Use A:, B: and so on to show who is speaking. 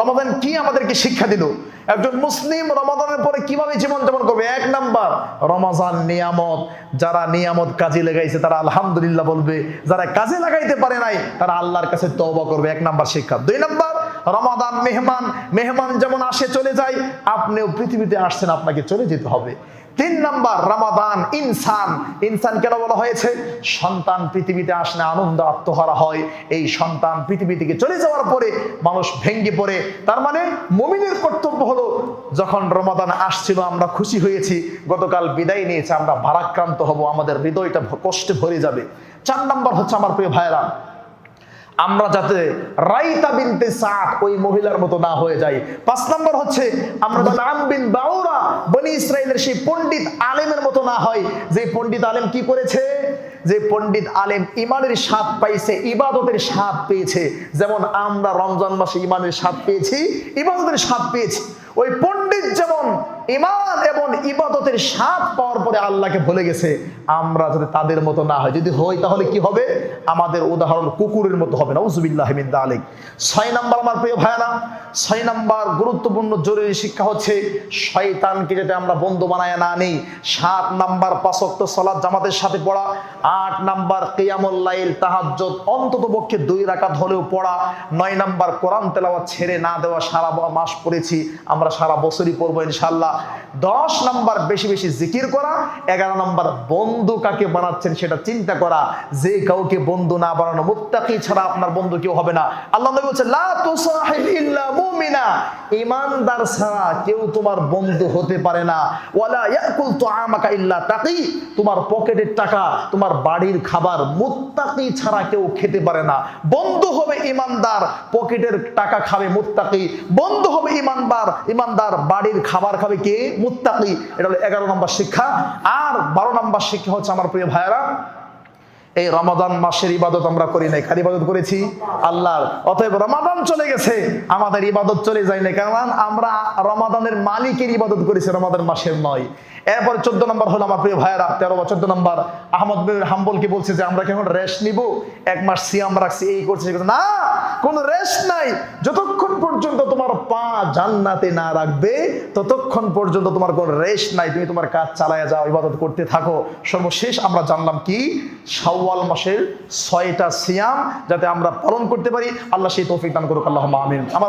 A: রমাদান কি আমাদেরকে শিক্ষা দিল? একজন মুসলিম রমাদানের পরে কিভাবে জীবনযাপন করবে? 1 নাম্বার, রমাদান নিয়ামত। যারা নিয়ামত কাজে লাগাইছে তারা আলহামদুলিল্লাহ বলবে, যারা কাজে লাগাইতে পারে নাই তারা আল্লাহর কাছে তওবা করবে। 1 নাম্বার শিক্ষা। 2 নাম্বার, রমাদান মেহমান। মেহমান যেমন আসে চলে যায়, আপনিও পৃথিবীতে আসছেন, আপনাকে চলে যেতে হবে। 3 নাম্বার, রমাদান ইনসান। ইনসান কেন বলা হয়েছে? সন্তান পৃথিবীতে আসলে আনন্দ আত্মহারা হয়। এই সন্তান পৃথিবী থেকে চলে যাওয়ার পরে মানুষ ভেঙ্গে পড়ে। তার মানে মুমিনের কর্তব্য হলো, যখন রমাদান আসছিল আমরা খুশি হয়েছি, গতকাল বিদায় নিয়েছে আমরা ভারাক্রান্ত হব, আমাদের হৃদয়টা কষ্টে ভরে যাবে। 4 নাম্বার হচ্ছে আমার প্রিয় ভাইরা, আমরা যাতে রাইতা বিনতে সাদ ওই মহিলার মতো না হয়ে যাই। 5 নাম্বার হচ্ছে আমরা বালাম বিন বাউরা বনি ইসরাইলের সেই পণ্ডিত আলেমের মতো না হয়, যে পণ্ডিত আলেম কি করেছে? যে পণ্ডিত আলেম ইমানের স্বাদ পাইছে, ইবাদতের স্বাদ পেয়েছে। যেমন আমরা রমজান মাসে ইমানের স্বাদ পেয়েছি, ইবাদতের স্বাদ পেয়েছি, ওই পণ্ডিত যেমন ঈমান এবং ইবাদতের স্বাদ পাওয়ার পরে আল্লাহকে ভুলে গেছে, আমরা যদি তাদের মতো না হয়, যদি হই তাহলে কি হবে? আমাদের উদাহরণ কুকুরের মতো হবে। নাউযুবিল্লাহ মিন যালিক। 6 নাম্বার আমার প্রিয় ভাইরা, 6 নাম্বার গুরুত্বপূর্ণ জরুরি শিক্ষা হচ্ছে শয়তানকে যাতে আমরা বন্ধু বানায় না নেই। 7 নাম্বার 5 ওয়াক্ত সালাত জামাতের সাথে পড়া। 8 নাম্বার কিয়ামুল লাইল তাহাজ্জুদ অন্তত পক্ষে 2 রাকাত হলেও পড়া। 9 নাম্বার কোরআন তেলাওয়াত ছেড়ে না দেওয়া, সারা মাস পড়েছি, আমরা সারা বছরই পড়বো ইনশাআল্লাহ। 10 নাম্বার বেশি বেশি জিকির করা। 11 নাম্বার বন্ধু কাকে বানাচ্ছেন সেটা চিন্তা করা, যে কাউকে বন্ধু না বানানো, মুত্তাকি ছাড়া আপনার বন্ধু কেউ হবে না। আল্লাহ নবী বলেছেন লা তুসাহিব ইল্লা মুমিনা, ঈমানদার ছাড়া কেউ তোমার বন্ধু হতে পারে না। ওয়ালা ইয়াকুল তুআমাকা ইল্লা তাকি, তোমার পকেটের টাকা, তোমার বাড়ির খাবার মুত্তাকি ছাড়া কেউ খেতে পারে না। বন্ধু হবে ঈমানদার, পকেটের টাকা খাবে মুত্তাকি। বন্ধু হবে ঈমানদার, বাড়ির খাবার খাবে কে? মুত্তাকি। এটা হলো 11 নম্বর শিক্ষা। আর 12 নম্বর শিক্ষা হচ্ছে আমার প্রিয় ভাইয়েরা, এই রমাদান মাসের ইবাদত আমরা করি নাই, কার ইবাদত করেছি? আল্লাহর। অতএব রমাদান চলে গেছে, আমাদের ইবাদত চলে যায় না, কারণ আমরা রমাদানের মালিকের ইবাদত করেছি, রমাদান মাসের নয়। এরপর 14 নম্বর হলো আমার প্রিয় ভাইয়েরা, 13 বা 14 নম্বর, আহমদ বিন হাম্বলকে বলছে যে আমরা কি এখন রেস্ট নিব? 1 মাস সিয়াম রাখছি, এই করছে না, কোন রেস্ট নাই। যতক্ষণ পর্যন্ত তোমার পা জান্নাতে না রাখবে ততক্ষণ পর্যন্ত তোমার কোনো রেস্ট নাই, তুমি তোমার কাজ চালায়া যাও, ইবাদত করতে থাকো। সর্বশেষ আমরা জানলাম কি? শাওয়াল মাসের 6টা সিয়াম যাতে আমরা পালন করতে পারি, আল্লাহ সেই তৌফিক দান করুক, আল্লাহুম্মা আমিন।